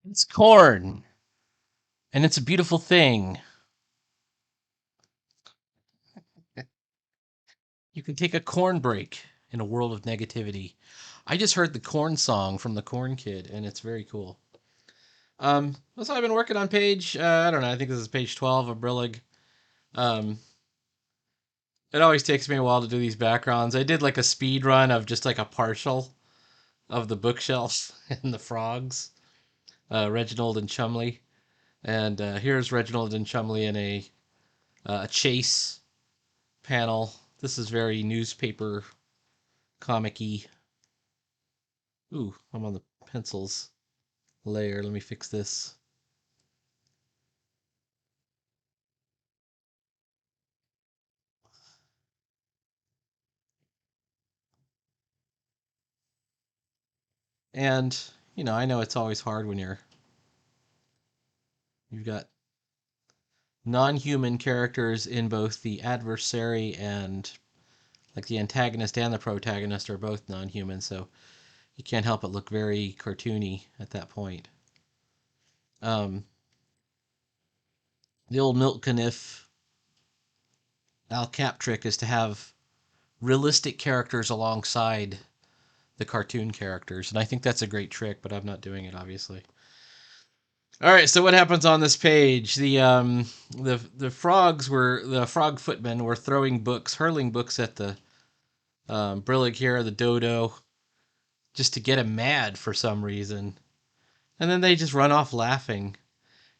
It's corn, and it's a beautiful thing. You can take a corn break in a world of negativity. I just heard the corn song from the Corn Kid, and it's very cool. So I've been working on page, I don't know, I think this is page 12 of Brillig. Um, it always takes me a while to do these backgrounds. I did like a speed run of just like a partial of the bookshelf and the frogs, Reginald and Chumley. And here's Reginald and Chumley in a chase panel. This is very newspaper comic-y. Ooh, I'm on the pencils layer. Let me fix this. And, I know it's always hard when you've got non-human characters in both the adversary and like the antagonist and the protagonist are both non-human, so you can't help but look very cartoony at that point. Um, the old Milk Caniff Al Cap trick is to have realistic characters alongside the cartoon characters, and I think that's a great trick, but I'm not doing it obviously. All right, so what happens on this page? The frog footmen were throwing books, hurling books at the Brillig here, the dodo, just to get him mad for some reason, and then they just run off laughing.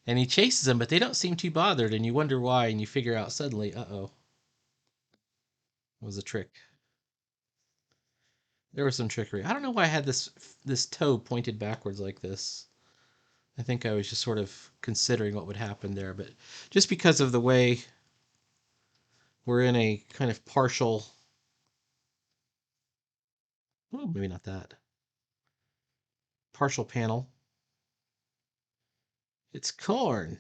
And he chases them, but they don't seem too bothered, and you wonder why, and you figure out suddenly, uh-oh, it was a trick. There was some trickery. I don't know why I had this toe pointed backwards like this. I think I was just sort of considering what would happen there, but just because of the way we're in a kind of partial, well, maybe not that, partial panel. It's corn,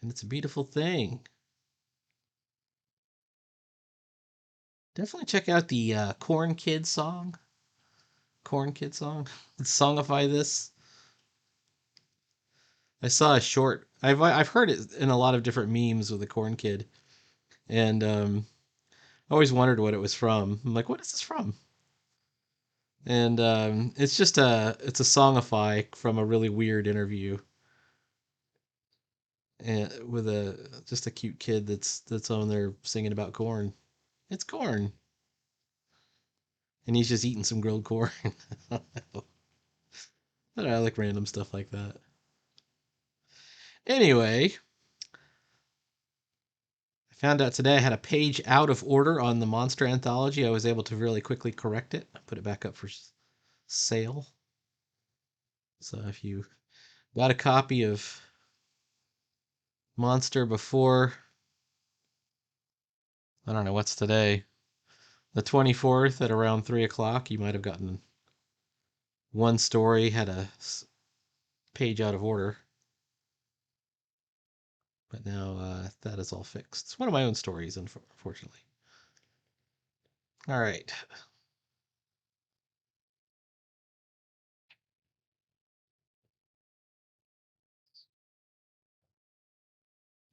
and it's a beautiful thing. Definitely check out the Corn Kid song. Corn Kid song. Let's songify this. I saw a short. I've heard it in a lot of different memes with the Corn Kid, and I always wondered what it was from. I'm like, what is this from? And it's just a songify from a really weird interview, and with a just a cute kid that's on there singing about corn. It's corn, and he's just eating some grilled corn. I don't know, I like random stuff like that. Anyway, I found out today I had a page out of order on the Monster Anthology. I was able to really quickly correct it. I put it back up for sale. So if you got a copy of Monster before, I don't know what's today, the 24th at around 3 o'clock, you might have gotten one story had a page out of order. But now that is all fixed. It's one of my own stories, unfortunately. All right.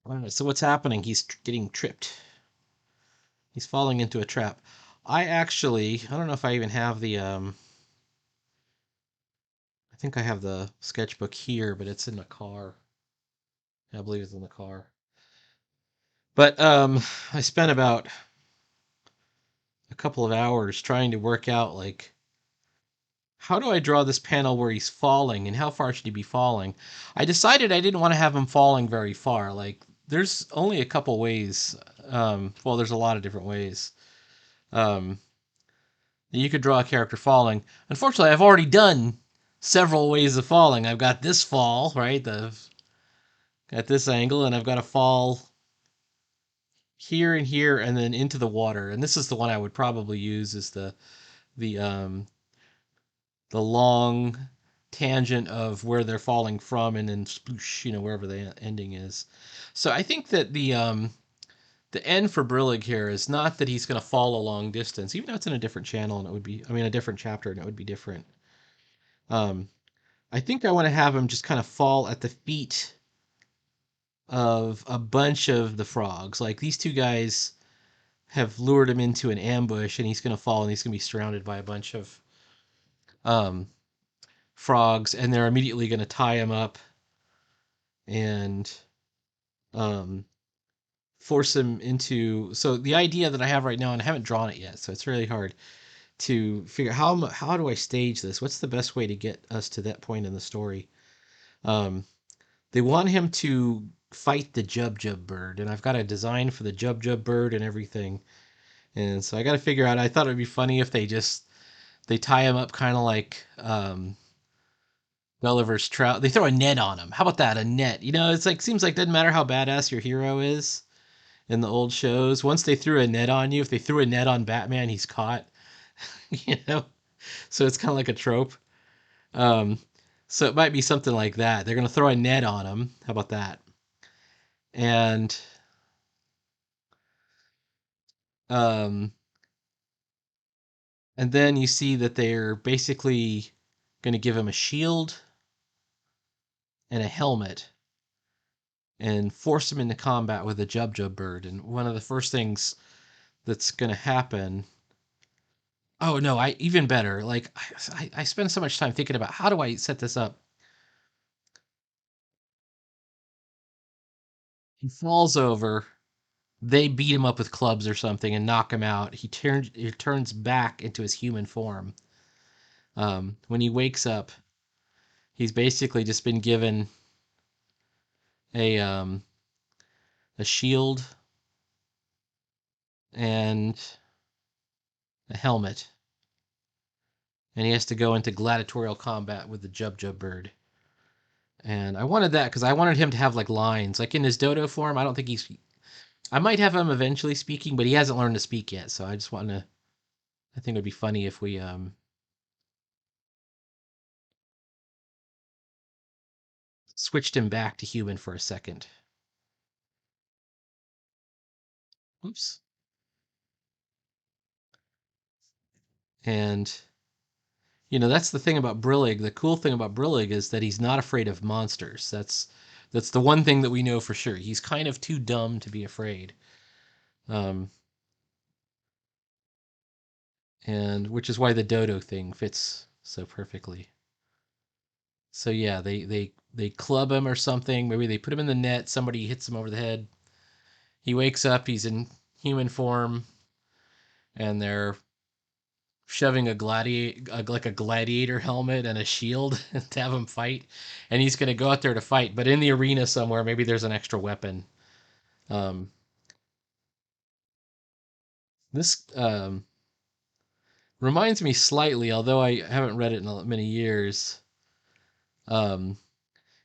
All right. So what's happening? He's getting tripped. He's falling into a trap. I don't know if I even have I think I have the sketchbook here, but it's in the car. I believe it's in the car. But I spent about a couple of hours trying to work out like how do I draw this panel where he's falling and how far should he be falling? I decided I didn't want to have him falling very far. Like there's only a couple ways. Well, there's a lot of different ways. Um, you could draw a character falling. Unfortunately, I've already done several ways of falling. I've got this fall, right? At this angle, and I've got a fall here and here, and then into the water. And this is the one I would probably use is the the long tangent of where they're falling from, and then sploosh, wherever the ending is. So I think that the end for Brillig here is not that he's going to fall a long distance, even though it's in a different channel and it would be, I mean, a different chapter and it would be different. Um, I think I want to have him just kind of fall at the feet of a bunch of the frogs. Like these two guys have lured him into an ambush, and he's going to fall, and he's going to be surrounded by a bunch of um, frogs, and they're immediately going to tie him up and um, force him into. So the idea that I have right now, and I haven't drawn it yet, so it's really hard to figure how do I stage this? What's the best way to get us to that point in the story? Um, they want him to fight the Jub bird, and I've got a design for the Jub bird and everything. And so I got to figure out. I thought it would be funny if they tie him up kind of like Gulliver's Trout. They throw a net on him. How about that? A net. You know, it's like seems like doesn't matter how badass your hero is in the old shows. Once they threw a net on you, if they threw a net on Batman, he's caught. You know, so it's kind of like a trope. Um, so it might be something like that. They're gonna throw a net on him. How about that? And um, and then you see that they're basically gonna give him a shield and a helmet and force him into combat with a Jub bird. And one of the first things that's gonna happen. Oh no, I even better. Like I spend so much time thinking about how do I set this up. He falls over. They beat him up with clubs or something and knock him out. He turns back into his human form. When he wakes up, he's basically just been given a um, a shield and a helmet, and he has to go into gladiatorial combat with the Jub bird. And I wanted that because I wanted him to have like lines, like in his dodo form. I don't think he's. I might have him eventually speaking, but he hasn't learned to speak yet. So I just want to. I think it would be funny if we switched him back to human for a second. Oops. And that's the thing about Brillig. The cool thing about Brillig is that he's not afraid of monsters. That's the one thing that we know for sure. He's kind of too dumb to be afraid. Um, and which is why the dodo thing fits so perfectly. So yeah, they club him or something. Maybe they put him in the net. Somebody hits him over the head. He wakes up. He's in human form, and they're shoving like a gladiator helmet and a shield to have him fight. And he's going to go out there to fight, but in the arena somewhere, maybe there's an extra weapon. Um, this reminds me slightly, although I haven't read it in many years. Um,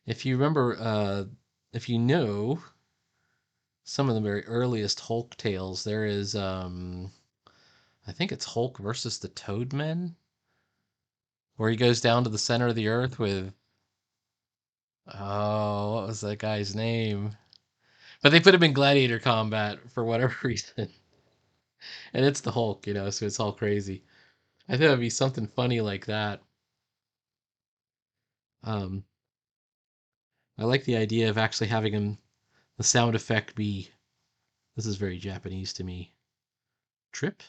if you remember, if you know some of the very earliest Hulk tales, there is, I think it's Hulk versus the Toadmen, where he goes down to the center of the earth with, oh, what was that guy's name? But they put him in gladiator combat for whatever reason. And it's the Hulk, so it's all crazy. I think it'd be something funny like that. Um, I like the idea of actually having him, the sound effect be, this is very Japanese to me, trip?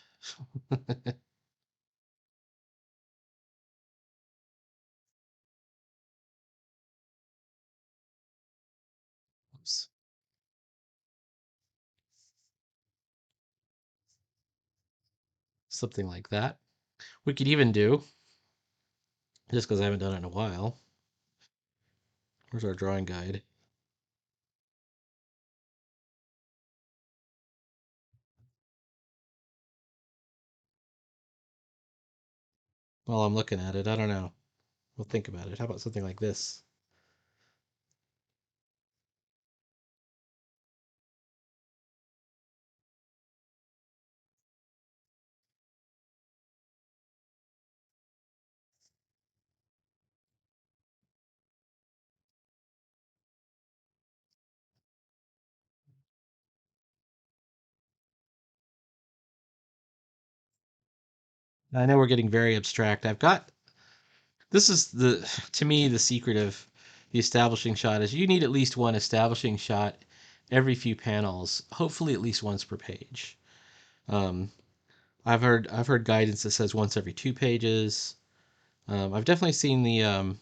Oops. Something like that. We could even do, just because I haven't done it in a while, where's our drawing guide? While I'm looking at it, I don't know. We'll think about it. How about something like this? I know we're getting very abstract. This is to me, the secret of the establishing shot is you need at least one establishing shot every few panels, hopefully at least once per page. Um, I've heard guidance that says once every 2 pages. I've definitely seen the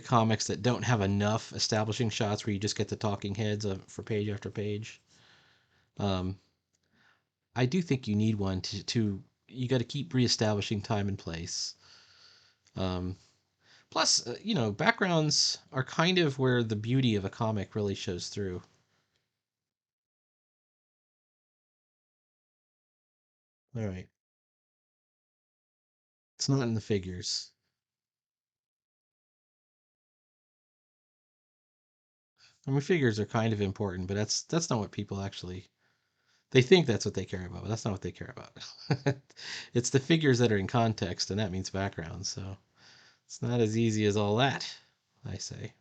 comics that don't have enough establishing shots where you just get the talking heads for page after page. Um, I do think you need one to you got to keep reestablishing time and place. Um, Plus, backgrounds are kind of where the beauty of a comic really shows through. All right. It's not in the figures. I mean, figures are kind of important, but that's not what people actually. They think that's what they care about, but that's not what they care about. It's the figures that are in context, and that means background. So it's not as easy as all that, I say.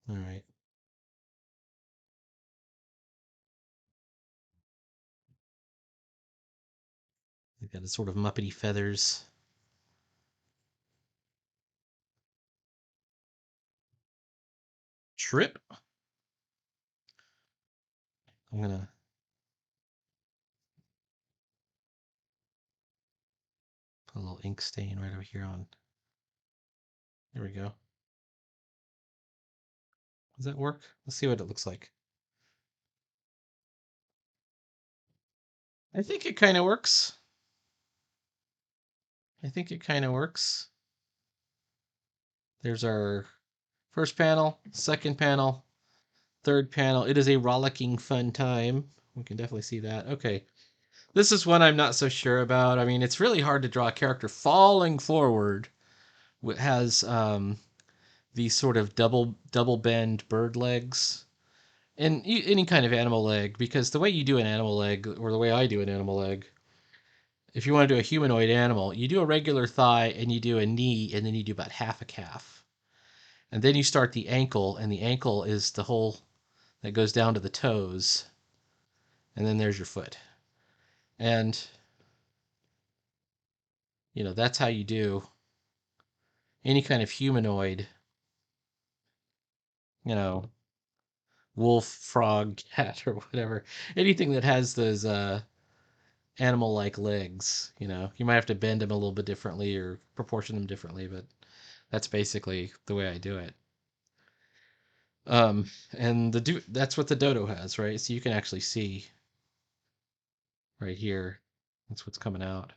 All right. They've got a sort of muppety feathers. Trip. I'm gonna put a little ink stain right over here on. There we go. Does that work? Let's see what it looks like. I think it kind of works. I think it kind of works. There's our first panel, second panel, third panel. It is a rollicking fun time. We can definitely see that. Okay. This is one I'm not so sure about. I mean, it's really hard to draw a character falling forward. It has these sort of double bend bird legs and any kind of animal leg, because the way you do an animal leg, or the way I do an animal leg, if you want to do a humanoid animal, you do a regular thigh and you do a knee and then you do about half a calf. And then you start the ankle, and the ankle is the whole that goes down to the toes, and then there's your foot. And that's how you do any kind of humanoid, you know, wolf, frog, cat, or whatever. Anything that has those animal-like legs. You might have to bend them a little bit differently or proportion them differently, but that's basically the way I do it. And that's what the dodo has, right? So you can actually see right here. That's what's coming out.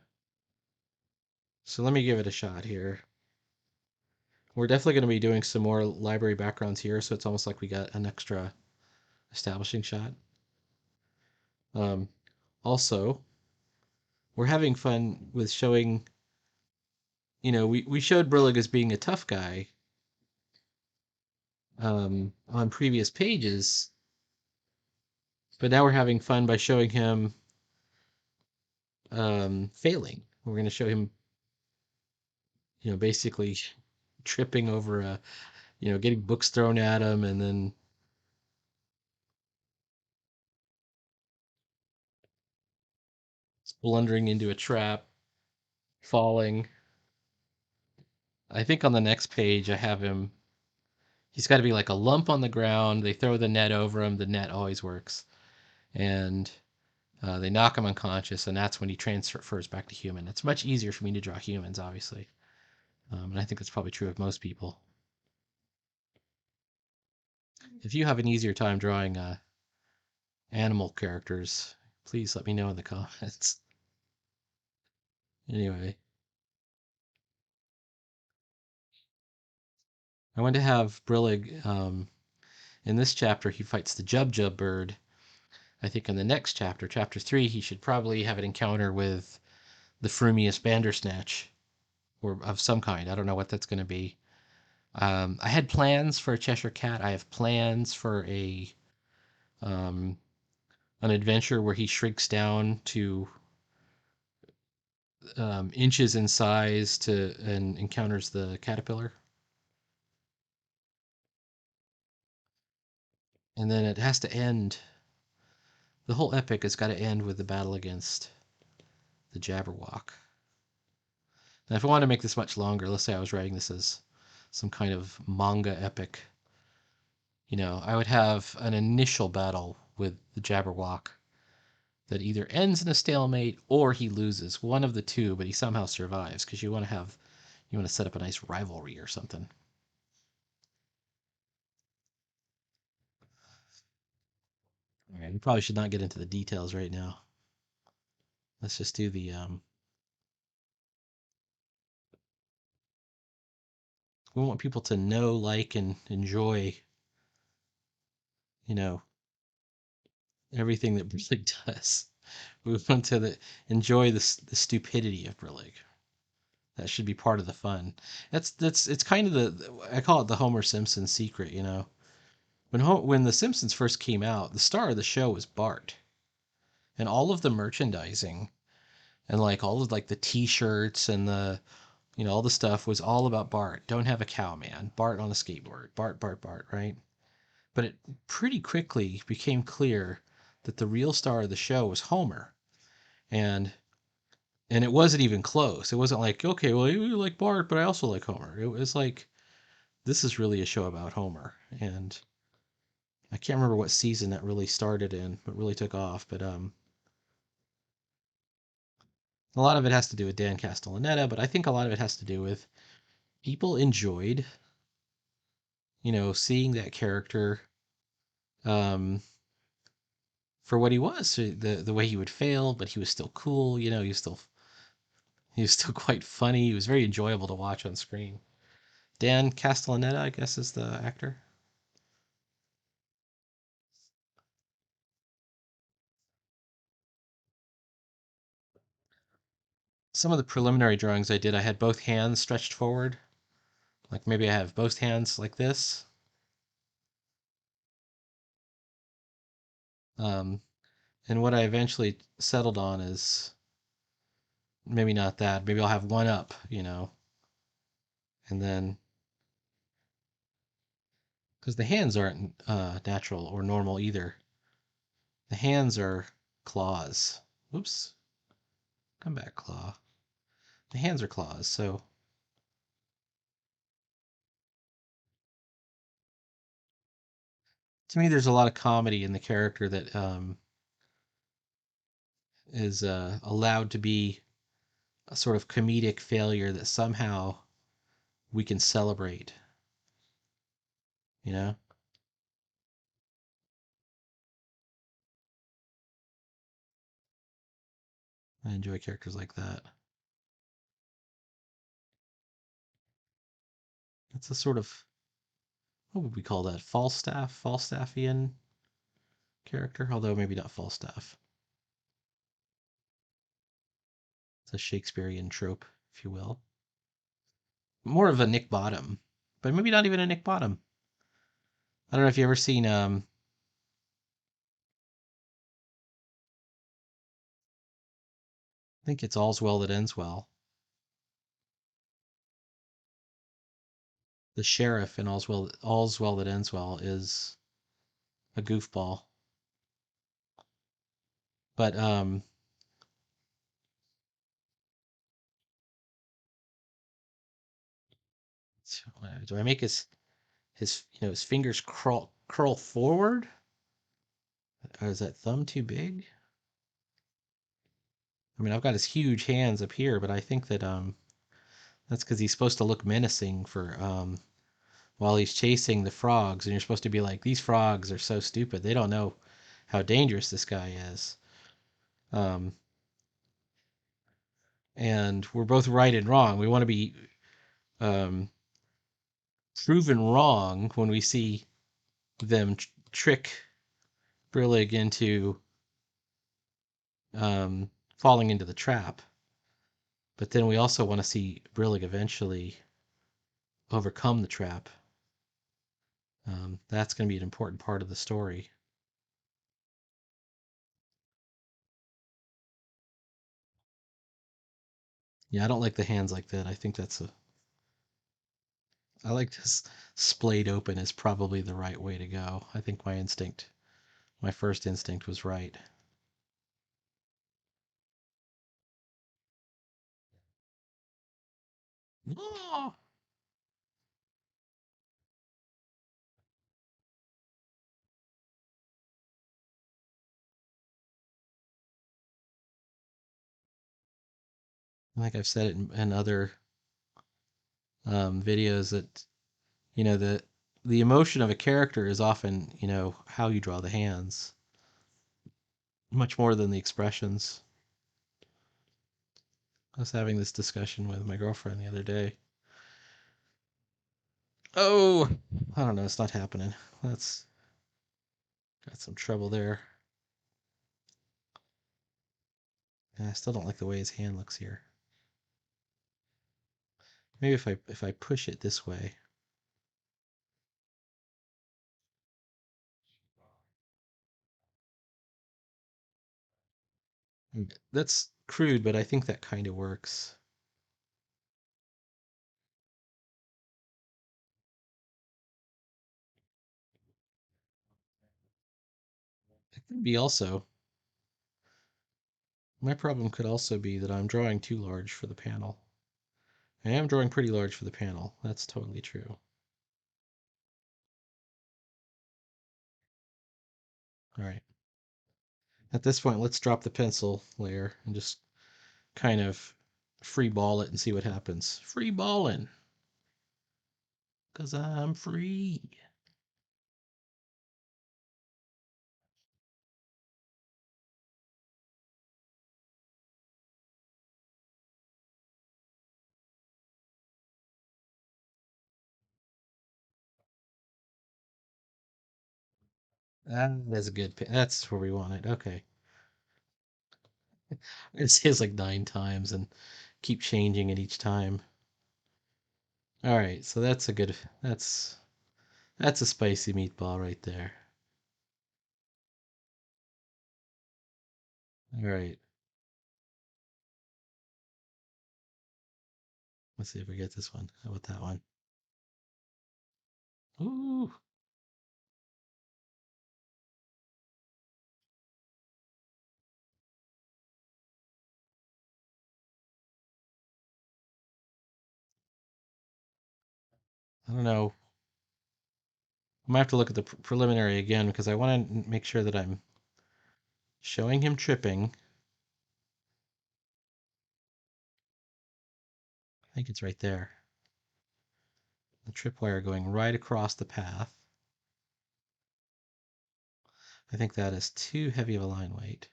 So let me give it a shot here. We're definitely going to be doing some more library backgrounds here, so it's almost like we got an extra establishing shot. Um, Also, we're having fun with showing, we showed Brillig as being a tough guy on previous pages, but now we're having fun by showing him failing. We're going to show him, basically tripping over getting books thrown at him, and then blundering into a trap, falling. I think on the next page I have him. He's got to be like a lump on the ground. They throw the net over him. The net always works, and they knock him unconscious, and that's when he transfers back to human. It's much easier for me to draw humans, obviously, and I think that's probably true of most people. If you have an easier time drawing animal characters, please let me know in the comments. Anyway, I want to have Brillig. In this chapter, he fights the Jub bird. I think in the next chapter, chapter 3, he should probably have an encounter with the frumious Bandersnatch, or of some kind. I don't know what that's going to be. I had plans for a Cheshire Cat. I have plans for um, an adventure where he shrinks down to inches in size and encounters the caterpillar. And then it has to end. The whole epic has got to end with the battle against the Jabberwock. Now, if I wanted to make this much longer, let's say I was writing this as some kind of manga epic, I would have an initial battle with the Jabberwock that either ends in a stalemate or he loses, one of the two, but he somehow survives because you want to set up a nice rivalry or something. All right, we probably should not get into the details right now. Let's just do the we want people to know, like, and enjoy, you know, everything that Brillig does. We want to enjoy the stupidity of Brillig. That should be part of the fun. That's it's kind of I call it the Homer Simpson secret. When the Simpsons first came out, the star of the show was Bart, and all of the merchandising and like all of like the T-shirts and the all the stuff was all about Bart. Don't have a cow, man. Bart on a skateboard. Bart, Bart, Bart. Right? But it pretty quickly became clear that the real star of the show was Homer, and and it wasn't even close. It wasn't like, okay, well, you like Bart, but I also like Homer. It was like, this is really a show about Homer, and I can't remember what season that really started in, but really took off. But a lot of it has to do with Dan Castellaneta, but I think a lot of it has to do with people enjoyed, seeing that character um, for what he was. So the way he would fail, but he was still cool. He was still quite funny. He was very enjoyable to watch on screen. Dan Castellaneta, I guess, is the actor. Some of the preliminary drawings I did, I had both hands stretched forward. Like maybe I have both hands like this. Um, and what I eventually settled on is maybe not that. Maybe I'll have one up, and then because the hands aren't natural or normal either. The hands are claws. Oops, come back, claw. The hands are claws. So to me, there's a lot of comedy in the character that is allowed to be a sort of comedic failure that somehow we can celebrate. You know, I enjoy characters like that. It's a sort of, what would we call that? Falstaffian character, although maybe not Falstaff. It's a Shakespearean trope, if you will. More of a Nick Bottom, but maybe not even a Nick Bottom. I don't know if you ever seen I think it's All's Well That Ends Well. The sheriff in All's Well That Ends Well is a goofball. But do I make his fingers curl forward? Or is that thumb too big? I mean, I've got his huge hands up here, but I think that that's because he's supposed to look menacing for while he's chasing the frogs, and you're supposed to be like, these frogs are so stupid. They don't know how dangerous this guy is. Um, and we're both right and wrong. We want to be um, proven wrong when we see them trick Brillig into falling into the trap. But then we also want to see Brillig eventually overcome the trap. That's going to be an important part of the story. Yeah, I don't like the hands like that. I think I like this splayed open is probably the right way to go. I think my first instinct was right. Oh! I think I've said it in other videos that the emotion of a character is often how you draw the hands, much more than the expressions. I was having this discussion with my girlfriend the other day. Oh, I don't know. It's not happening. That's got some trouble there. And I still don't like the way his hand looks here. Maybe if I push it this way. That's crude, but I think that kind of works. It could be also. My problem could also be that I'm drawing too large for the panel. I am drawing pretty large for the panel. That's totally true. All right. At this point, let's drop the pencil layer and just kind of free ball it and see what happens. Free balling. Because I'm free. That's a good. That's where we want it. Okay. It says like 9 times and keep changing it each time. All right, so that's a good. That's a spicy meatball right there. All right. Let's see if we get this one. How about that one? Ooh. I don't know. I might have to look at the preliminary again because I want to make sure that I'm showing him tripping. I think it's right there. The tripwire going right across the path. I think that is too heavy of a line weight.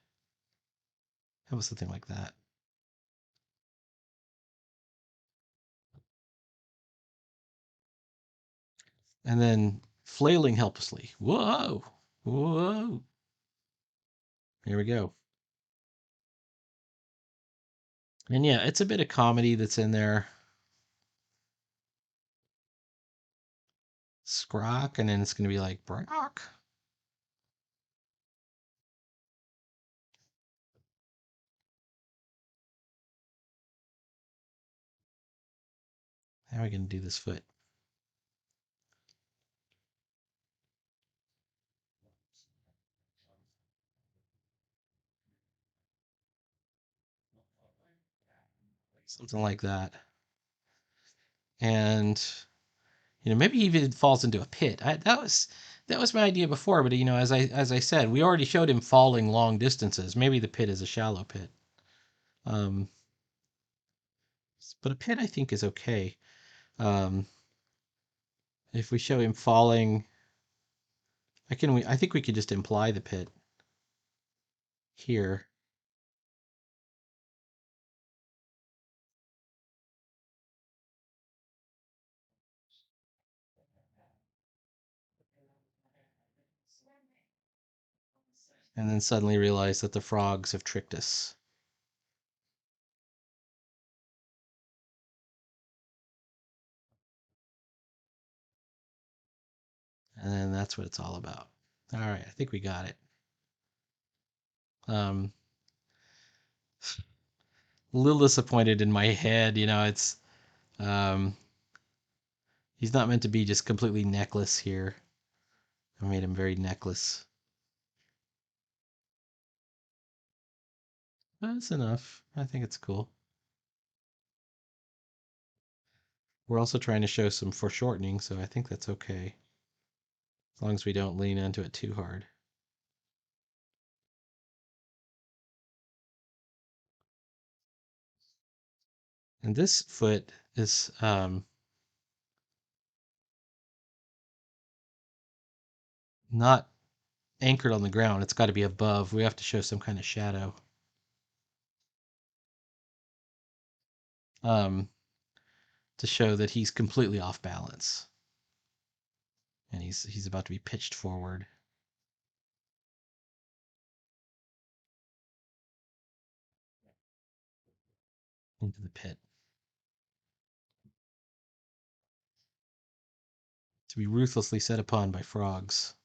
How about something like that? And then flailing helplessly. Whoa! Whoa! Here we go. And yeah, it's a bit of comedy that's in there. Scrock, and then it's going to be like Brock. How are we going to do this foot? Something like that. And maybe he even falls into a pit. That was my idea before, but as I said, we already showed him falling long distances. Maybe the pit is a shallow pit. Um, but a pit I think is okay. Um, if we show him falling, I think we could just imply the pit here. And then suddenly realize that the frogs have tricked us. And then that's what it's all about. All right, I think we got it. Um, a little disappointed in my head. It's um, he's not meant to be just completely necklace here. I made him very necklace. That's enough. I think it's cool. We're also trying to show some foreshortening, so I think that's okay. As long as we don't lean into it too hard. And this foot is not anchored on the ground. It's got to be above. We have to show some kind of shadow. Um, to show that he's completely off balance. And he's about to be pitched forward. Into the pit. To be ruthlessly set upon by frogs.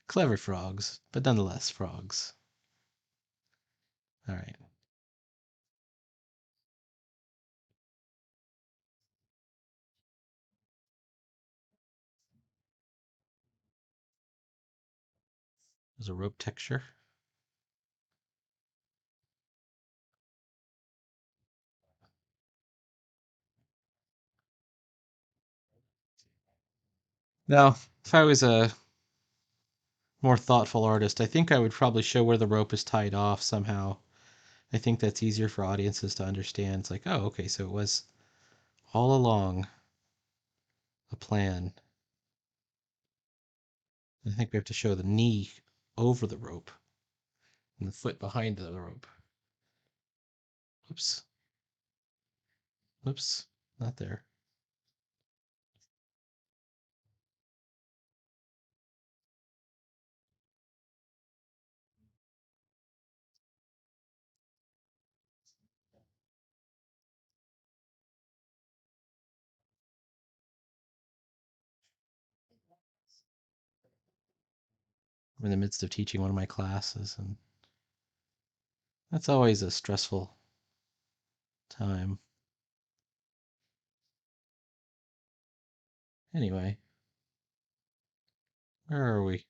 Clever frogs, but nonetheless frogs. All right. There's a rope texture. Now, if I was a more thoughtful artist, I think I would probably show where the rope is tied off somehow. I think that's easier for audiences to understand. It's like, oh, okay, so it was all along a plan. I think we have to show the knee over the rope and the foot behind the rope. Oops. Oops. Not there. I'm in the midst of teaching one of my classes, and that's always a stressful time. Anyway, where are we?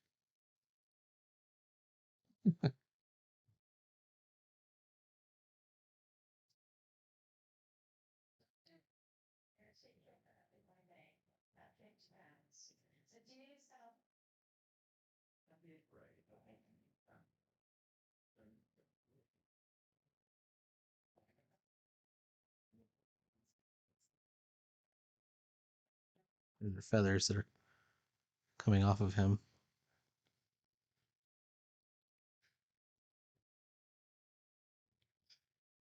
There's the feathers that are coming off of him.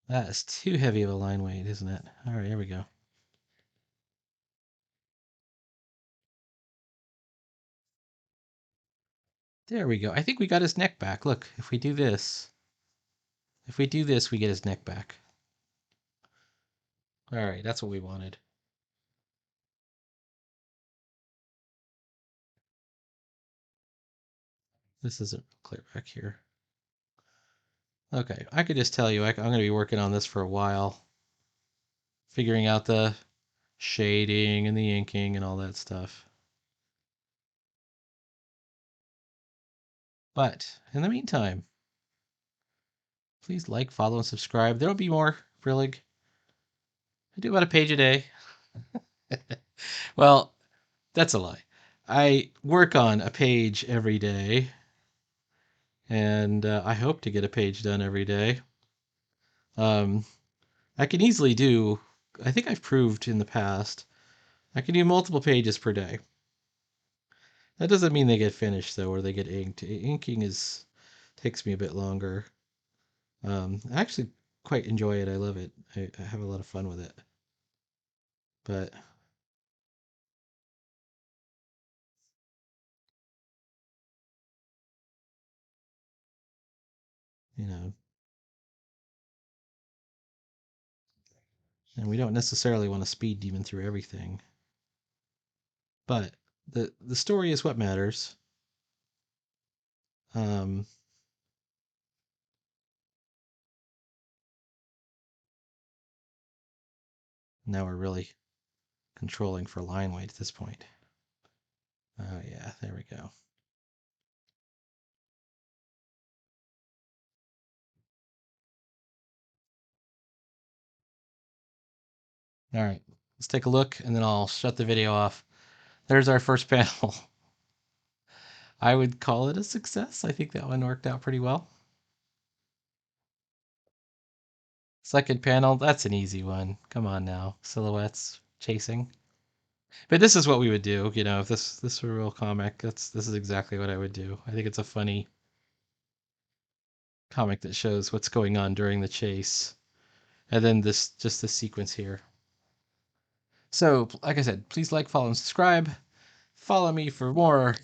That is too heavy of a line weight, isn't it? All right, here we go. There we go. I think we got his neck back. Look, if we do this, we get his neck back. All right, that's what we wanted. This isn't clear back here. Okay, I could just tell you I'm going to be working on this for a while, figuring out the shading and the inking and all that stuff. But in the meantime, please like, follow, and subscribe. There'll be more Brillig. I do about a page a day. Well, that's a lie. I work on a page every day, and I hope to get a page done every day. Um, I can easily do, I think I've proved in the past, I can do multiple pages per day. That doesn't mean they get finished though, or they get inked. Inking takes me a bit longer. I actually quite enjoy it. I love it. I have a lot of fun with it. But you know, and we don't necessarily want to speed demon through everything. But the story is what matters. Um, Now we're really controlling for line weight at this point. Oh yeah, there we go. All right, let's take a look, and then I'll shut the video off. There's our first panel. I would call it a success. I think that one worked out pretty well. Second panel, that's an easy one. Come on now, silhouettes chasing. But this is what we would do, you know, if this were a real comic. This is exactly what I would do. I think it's a funny comic that shows what's going on during the chase. And then just this sequence here. So, like I said, please like, follow, and subscribe. Follow me for more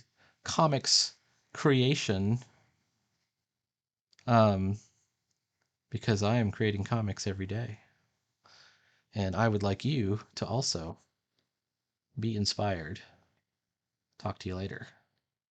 comics creation. Because I am creating comics every day. And I would like you to also be inspired. Talk to you later.